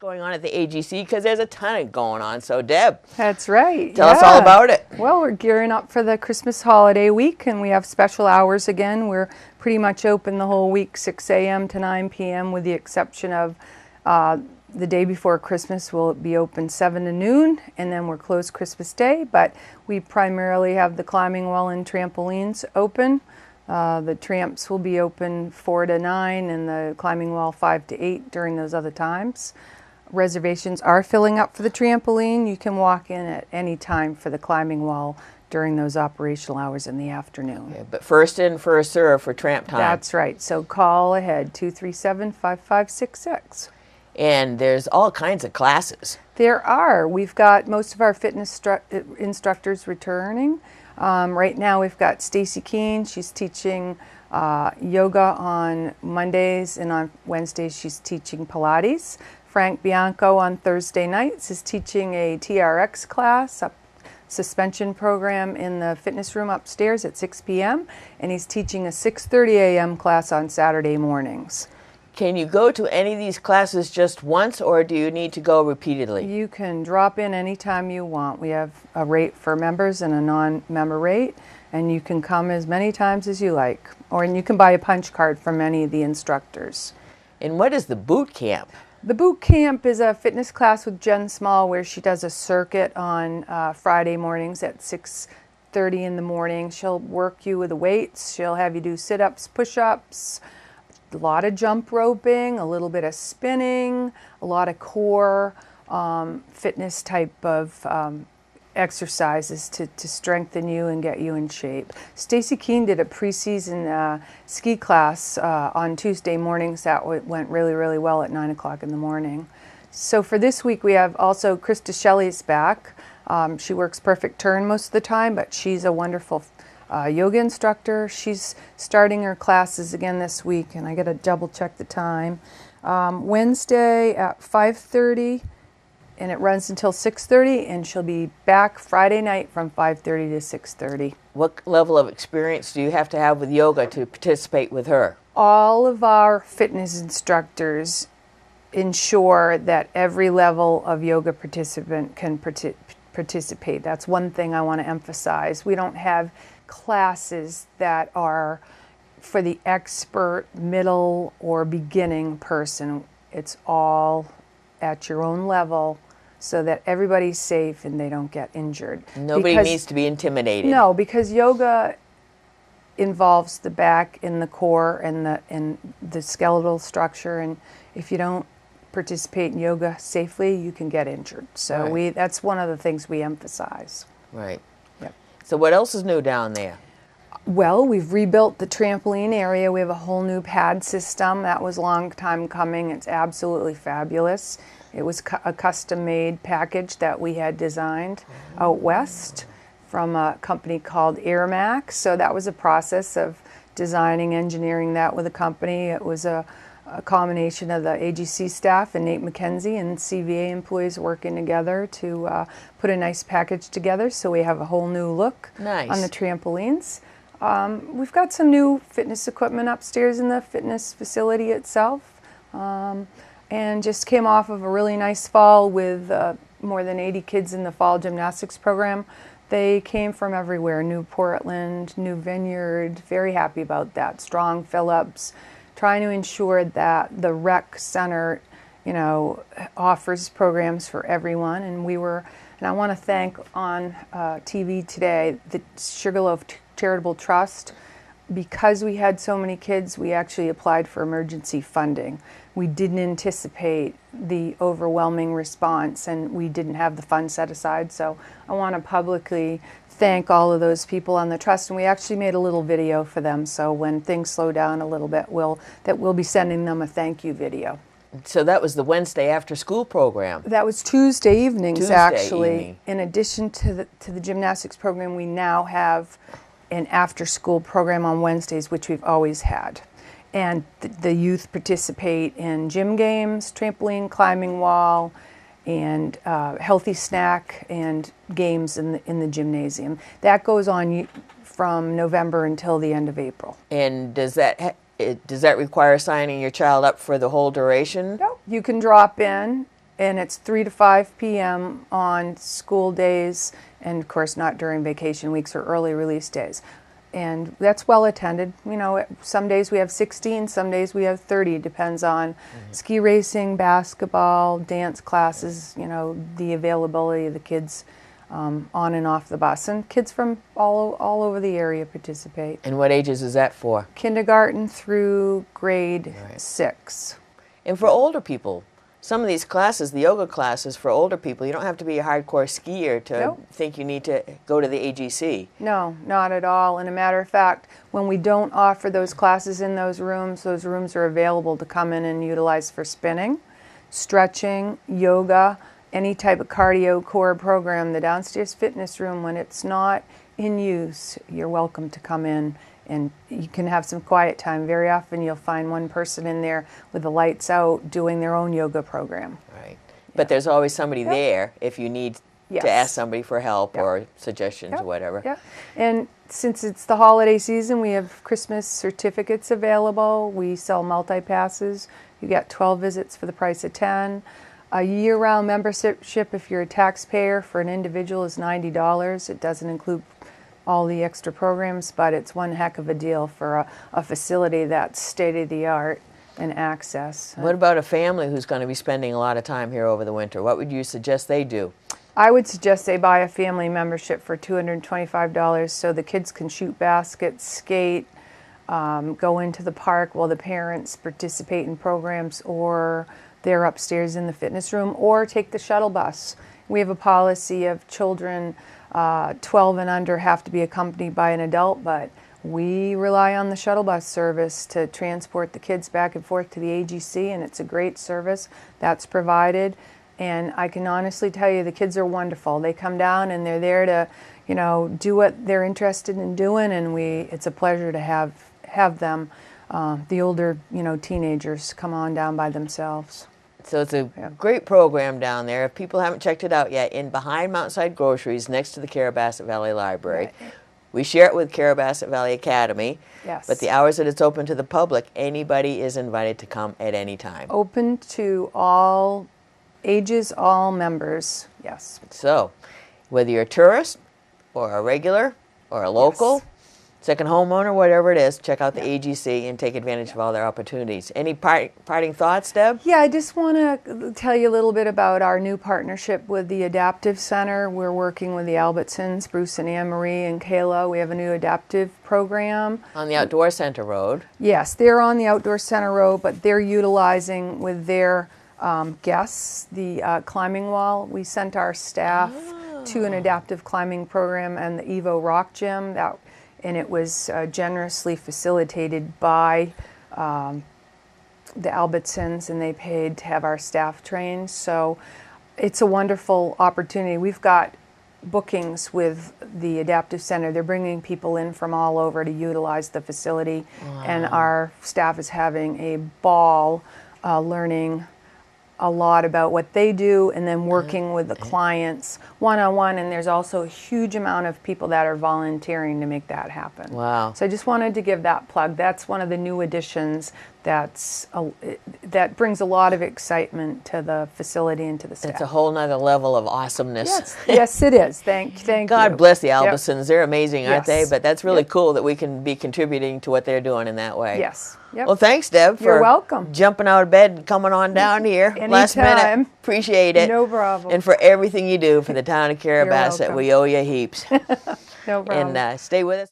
going on at the AGC, because there's a ton of going on. So Deb, that's right. Tell us all about it. Well, we're gearing up for the Christmas holiday week, and we have special hours again. We're pretty much open the whole week, 6 a.m. to 9 p.m. with the exception of the day before Christmas. We'll be open 7 to noon, and then we're closed Christmas Day. But we primarily have the climbing wall and trampolines open. The tramps will be open 4 to 9 and the climbing wall 5 to 8 during those other times. Reservations are filling up for the trampoline. You can walk in at any time for the climbing wall during those operational hours in the afternoon. Yeah, but first in, first serve for tramp time. That's right. So call ahead, 237-5566. And there's all kinds of classes. There are. We've got most of our fitness instructors returning. Right now we've got Stacy Keene. She's teaching yoga on Mondays, and on Wednesdays she's teaching Pilates. Frank Bianco on Thursday nights is teaching a TRX class, a suspension program in the fitness room upstairs at 6 p.m. and he's teaching a 6:30 a.m. class on Saturday mornings. Can you go to any of these classes just once, or do you need to go repeatedly? You can drop in anytime you want. We have a rate for members and a non-member rate, and you can come as many times as you like. Or you can buy a punch card from any of the instructors. And what is the boot camp? The boot camp is a fitness class with Jen Small where she does a circuit on Friday mornings at 6:30 in the morning. She'll work you with the weights. She'll have you do sit-ups, push-ups, a lot of jump roping, a little bit of spinning, a lot of core fitness type of exercises to strengthen you and get you in shape. Stacy Keene did a preseason ski class on Tuesday mornings that went really, really well at 9 o'clock in the morning. So for this week we have also Krista Shelley's back. She works Perfect Turn most of the time, but she's a wonderful yoga instructor. She's starting her classes again this week, and I got to double check the time. Wednesday at 5:30, and it runs until 6:30, and she'll be back Friday night from 5:30 to 6:30. What level of experience do you have to have with yoga to participate with her? All of our fitness instructors ensure that every level of yoga participant can participate. That's one thing I want to emphasize. We don't have classes that are for the expert, middle, or beginning person. It's all at your own level so that everybody's safe and they don't get injured. Nobody needs to be intimidated. No, because yoga involves the back and the core and the skeletal structure, and if you don't participate in yoga safely, you can get injured. So right. That's one of the things we emphasize. Right. Yep. So what else is new down there? Well, we've rebuilt the trampoline area. We have a whole new pad system. That was a long time coming. It's absolutely fabulous. It was a custom-made package that we had designed out west from a company called Airmax. So that was a process of designing, engineering that with a company. It was a combination of the AGC staff and Nate McKenzie and CVA employees working together to put a nice package together. So we have a whole new look on the trampolines. We've got some new fitness equipment upstairs in the fitness facility itself, and just came off of a really nice fall with more than 80 kids in the fall gymnastics program. They came from everywhere, New Portland, New Vineyard, very happy about that. Strong Phillips, trying to ensure that the rec center, offers programs for everyone. And I want to thank on TV today the Sugarloaf Charitable Trust. Because we had so many kids, we actually applied for emergency funding. We didn't anticipate the overwhelming response, and we didn't have the funds set aside. So I want to publicly thank all of those people on the trust, and we actually made a little video for them. So when things slow down a little bit, we'll be sending them a thank you video. So that was the Wednesday after school program. That was Tuesday evenings, actually. Evening. In addition to the gymnastics program, we now have an after-school program on Wednesdays, which we've always had. And the youth participate in gym games, trampoline, climbing wall, and healthy snack and games in the gymnasium. That goes on from November until the end of April. And does that require signing your child up for the whole duration? No, you can drop in and it's 3 to 5 p.m. on school days, and of course not during vacation weeks or early release days. And that's well attended. You know, some days we have 16, some days we have 30. Depends on ski racing, basketball, dance classes, you know, the availability of the kids on and off the bus. And kids from all over the area participate. And what ages is that for? Kindergarten through grade 6. And for older people, some of these classes, the yoga classes for older people, you don't have to be a hardcore skier to think you need to go to the AGC. No, not at all. And a matter of fact, when we don't offer those classes in those rooms are available to come in and utilize for spinning, stretching, yoga, any type of cardio core program. The downstairs fitness room, when it's not in use, you're welcome to come in. And you can have some quiet time. Very often you'll find one person in there with the lights out doing their own yoga program. Right. But there's always somebody there if you need to ask somebody for help or suggestions or whatever. Yeah. And since it's the holiday season, we have Christmas certificates available. We sell multi-passes. You get 12 visits for the price of 10. A year-round membership, if you're a taxpayer, for an individual is $90. It doesn't include all the extra programs, but it's one heck of a deal for a facility that's state-of-the-art and access. What about a family who's going to be spending a lot of time here over the winter? What would you suggest they do? I would suggest they buy a family membership for $225 so the kids can shoot baskets, skate, go into the park while the parents participate in programs, or they're upstairs in the fitness room, or take the shuttle bus. We have a policy of children 12 and under have to be accompanied by an adult, but we rely on the shuttle bus service to transport the kids back and forth to the AGC, and it's a great service that's provided. And I can honestly tell you the kids are wonderful. They come down and they're there to, you know, do what they're interested in doing, and it's a pleasure to have them, the older, you know, teenagers, come on down by themselves. So it's a great program down there. If people haven't checked it out yet, in behind Mountainside Groceries, next to the Carrabassett Valley Library. Right. We share it with Carrabassett Valley Academy. Yes. But the hours that it's open to the public, anybody is invited to come at any time. Open to all ages, all members, yes. So, whether you're a tourist or a regular or a local, second homeowner, whatever it is, check out the AGC and take advantage of all their opportunities. Any parting thoughts, Deb? Yeah, I just want to tell you a little bit about our new partnership with the Adaptive Center. We're working with the Albertsons, Bruce and Anne Marie and Kayla. We have a new adaptive program. On the Outdoor Center Road. Yes, they're on the Outdoor Center Road, but they're utilizing with their guests the climbing wall. We sent our staff to an adaptive climbing program and the Evo Rock Gym, and it was generously facilitated by the Albertsons, and they paid to have our staff trained. So it's a wonderful opportunity. We've got bookings with the Adaptive Center. They're bringing people in from all over to utilize the facility, and our staff is having a ball learning a lot about what they do and then working with the clients one-on-one, and there's also a huge amount of people that are volunteering to make that happen. Wow. So I just wanted to give that plug. That's one of the new additions that brings a lot of excitement to the facility and to the staff. It's a whole nother level of awesomeness. Yes, yes it is. Thank you. God bless the Albertsons. They're amazing, aren't they? Yes. But that's really cool that we can be contributing to what they're doing in that way. Yes. Yep. Well, thanks, Deb, for You're welcome. jumping out of bed and coming on down here last minute. Anytime. Appreciate it. No problem. And for everything you do for the town of Carrabassett, welcome. we owe you heaps. No problem. And stay with us.